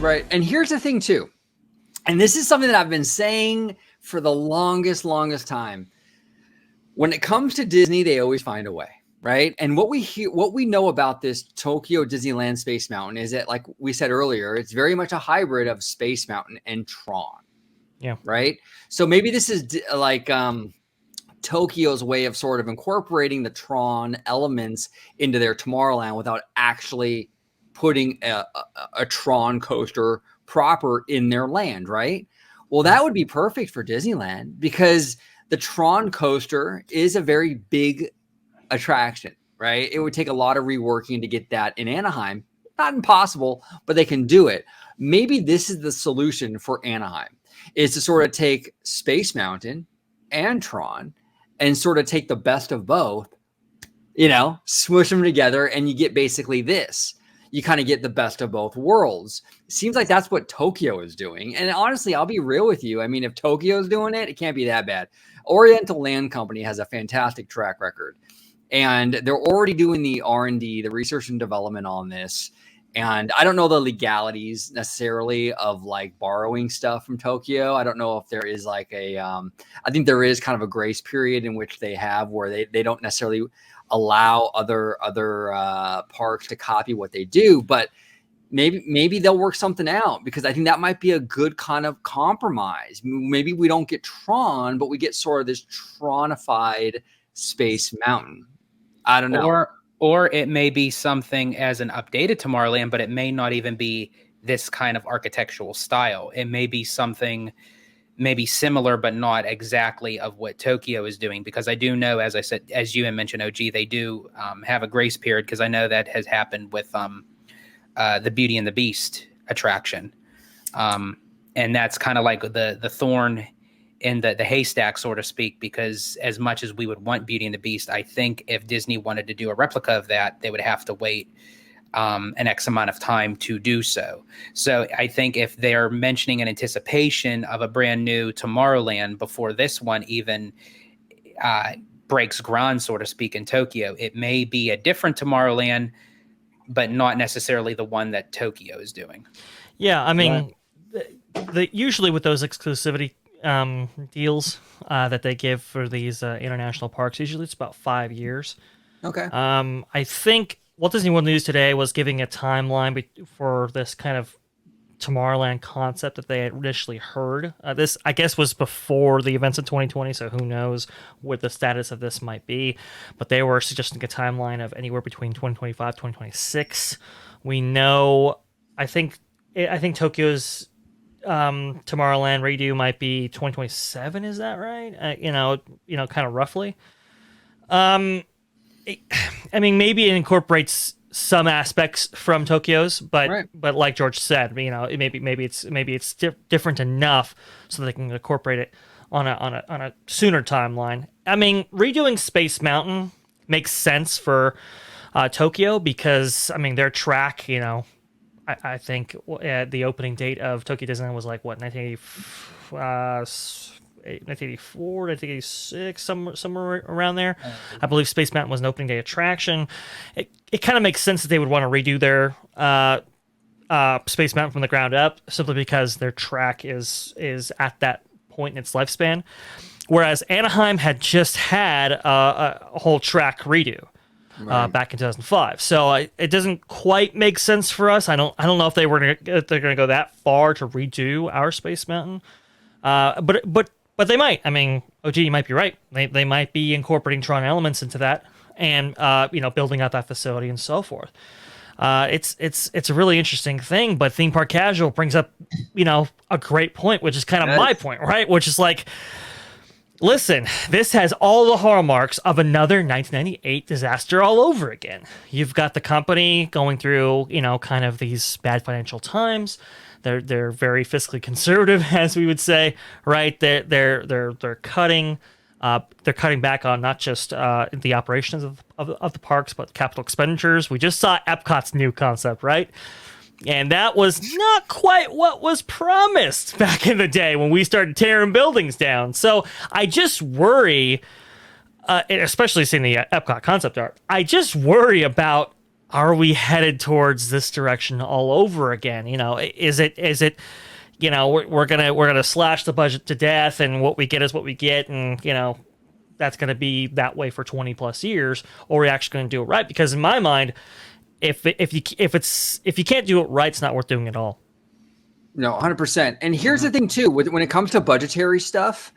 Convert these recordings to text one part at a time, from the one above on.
Right. And here's the thing too. And this is something that I've been saying for the longest time. When it comes to Disney, they always find a way, right? And what we know about this Tokyo Disneyland Space Mountain is that, like we said earlier, it's very much a hybrid of Space Mountain and TRON. Yeah. Right. So maybe this is like Tokyo's way of sort of incorporating the TRON elements into their Tomorrowland without actually putting a TRON coaster proper in their land, right? Well, that would be perfect for Disneyland because the TRON coaster is a very big attraction, right? It would take a lot of reworking to get that in Anaheim. Not impossible, but they can do it. Maybe this is the solution for Anaheim, is to sort of take Space Mountain and TRON and sort of take the best of both, smush them together, and you get basically this. You kind of get the best of both worlds. Seems like that's what Tokyo is doing. And honestly, I'll be real with you. I mean, if Tokyo's doing it, it can't be that bad. Oriental Land Company has a fantastic track record. And they're already doing the R&D, the research and development on this. And I don't know the legalities necessarily of like borrowing stuff from Tokyo. I don't know if there is like I think there is kind of a grace period in which they have where they don't necessarily allow other parks to copy what they do, but maybe they'll work something out, because I think that might be a good kind of compromise. Maybe we don't get TRON, but we get sort of this TRONified Space Mountain. I don't know. Or it may be something as an updated Tomorrowland, but it may not even be this kind of architectural style. It may be something maybe similar, but not exactly of what Tokyo is doing. Because I do know, as I said, as you had mentioned, OG, they do have a grace period, because I know that has happened with the Beauty and the Beast attraction. And that's kind of like the thorn in the haystack, so to speak, because as much as we would want Beauty and the Beast, I think if Disney wanted to do a replica of that, they would have to wait an X amount of time to do so. So I think if they're mentioning an anticipation of a brand new Tomorrowland before this one even breaks ground, so to speak, in Tokyo, it may be a different Tomorrowland, but not necessarily the one that Tokyo is doing. Yeah, I mean, usually with those exclusivity deals that they give for these international parks, usually it's about 5 years. Okay. I think Walt Disney World News today was giving a timeline for this kind of Tomorrowland concept that they had initially heard. This, I guess, was before the events of 2020, so who knows what the status of this might be. But they were suggesting a timeline of anywhere between 2025 2026. We know, I think Tokyo's Tomorrowland redo might be 2027. Is that right? Kind of roughly. I mean, maybe it incorporates some aspects from Tokyo's, but right. But like George said, maybe it's different enough so they can incorporate it on a sooner timeline. I mean, redoing Space Mountain makes sense for Tokyo, because I mean their track, I think the opening date of Tokyo Disneyland was like, what, 1984, 1986, somewhere around there. I believe Space Mountain was an opening day attraction. It kind of makes sense that they would want to redo their Space Mountain from the ground up, simply because their track is at that point in its lifespan. Whereas Anaheim had just had a whole track redo. Right. Back in 2005, so it doesn't quite make sense for us. I don't know if they're going to go that far to redo our Space Mountain, but they might. I mean, OG, you might be right. They might be incorporating TRON elements into that, and building out that facility and so forth. It's a really interesting thing. But Theme Park Casual brings up a great point, which is kind of my point, right? Which is like, listen, this has all the hallmarks of another 1998 disaster all over again. You've got the company going through, kind of these bad financial times. They're very fiscally conservative, as we would say, right? They're cutting back on not just the operations of the parks, but capital expenditures. We just saw Epcot's new concept, right? And that was not quite what was promised back in the day when we started tearing buildings down. So I just worry, especially seeing the Epcot concept art, I just worry about are we headed towards this direction all over again? Is it we're gonna slash the budget to death, and what we get is what we get, and that's gonna be that way for 20 plus years, or are we actually gonna do it right? Because in my mind, if you can't do it right, it's not worth doing it all. No, 100%. And here's the thing too, when it comes to budgetary stuff,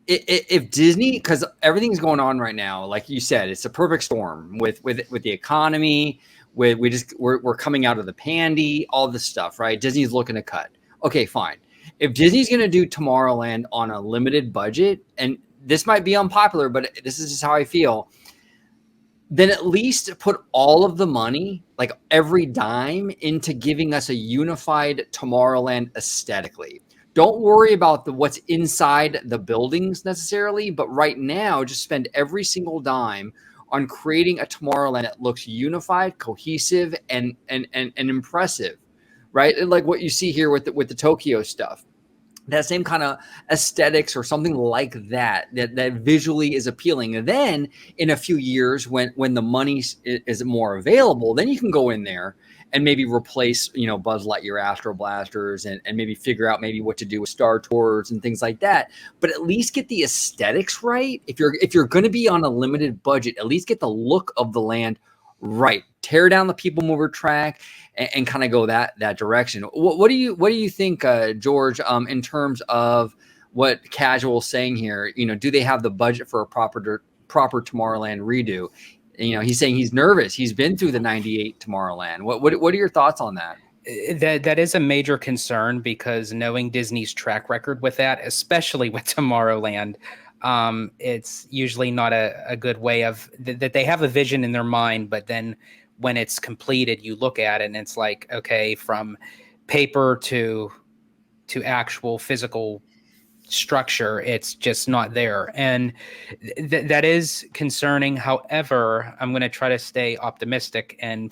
if Disney, because everything's going on right now, like you said, it's a perfect storm with the economy. We're coming out of the pandy, all this stuff, right? Disney's looking to cut. Okay, fine. If Disney's going to do Tomorrowland on a limited budget, and this might be unpopular, but this is just how I feel, then at least put all of the money, like every dime, into giving us a unified Tomorrowland aesthetically. Don't worry about what's inside the buildings necessarily, but right now, just spend every single dime on creating a Tomorrowland that looks unified, cohesive, and impressive, right? And like what you see here with the Tokyo stuff. That same kind of aesthetics or something like that visually is appealing. And then in a few years, when the money is more available, then you can go in there and maybe replace, Buzz Lightyear Astro Blasters and maybe figure out maybe what to do with Star Tours and things like that. But at least get the aesthetics right. If you're going to be on a limited budget, at least get the look of the land right. Tear down the people mover track and kind of go that direction. What do you think, George, in terms of what Casual's saying here? Do they have the budget for a proper Tomorrowland redo? He's saying he's nervous. He's been through the '98 Tomorrowland. What are your thoughts on that? That is a major concern, because knowing Disney's track record with that, especially with Tomorrowland, it's usually not a good way of that. They have a vision in their mind, but then when it's completed, you look at it and it's like, okay, from paper to actual physical structure, it's just not there. And that is concerning. However, I'm going to try to stay optimistic and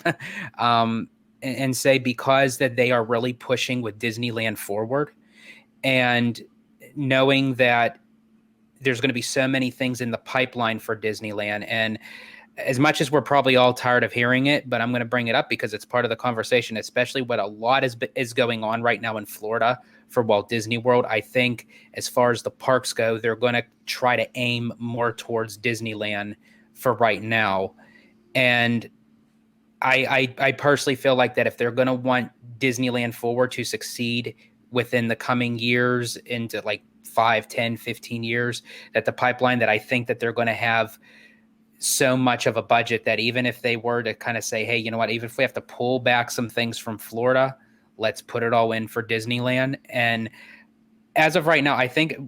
say, because that they are really pushing with Disneyland forward, and knowing that there's going to be so many things in the pipeline for Disneyland. And as much as we're probably all tired of hearing it, but I'm going to bring it up because it's part of the conversation, especially what a lot is going on right now in Florida for Walt Disney World. I think as far as the parks go, they're going to try to aim more towards Disneyland for right now. And I personally feel like that if they're going to want Disneyland Forward to succeed within the coming years, into like 5, 10, 15 years, that the pipeline, that I think that they're going to have so much of a budget that even if they were to kind of say, hey, you know what, even if we have to pull back some things from Florida, let's put it all in for Disneyland. And as of right now, I think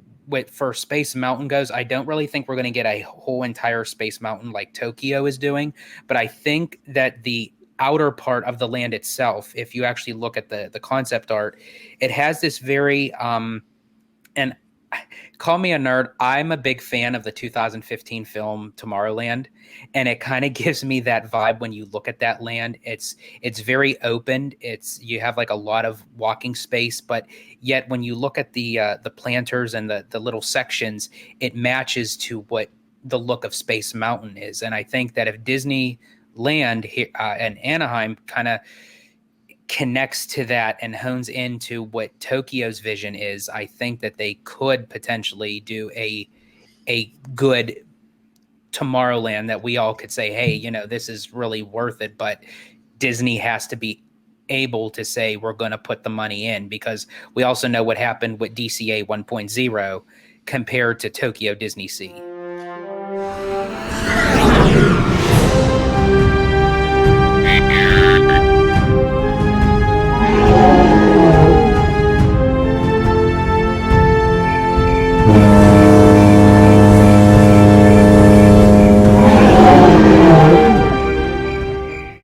for Space Mountain goes, I don't really think we're going to get a whole entire Space Mountain like Tokyo is doing. But I think that the outer part of the land itself, if you actually look at the concept art, it has this very, and call me a nerd, I'm a big fan of the 2015 film Tomorrowland, and it kind of gives me that vibe when you look at that land. It's very open. You have like a lot of walking space, but yet when you look at the planters and the little sections, it matches to what the look of Space Mountain is. And I think that if Disneyland and Anaheim kind of connects to that and hones into what Tokyo's vision is, I think that they could potentially do a good Tomorrowland that we all could say, hey, this is really worth it. But Disney has to be able to say, we're going to put the money in, because we also know what happened with DCA 1.0 compared to Tokyo Disney Sea.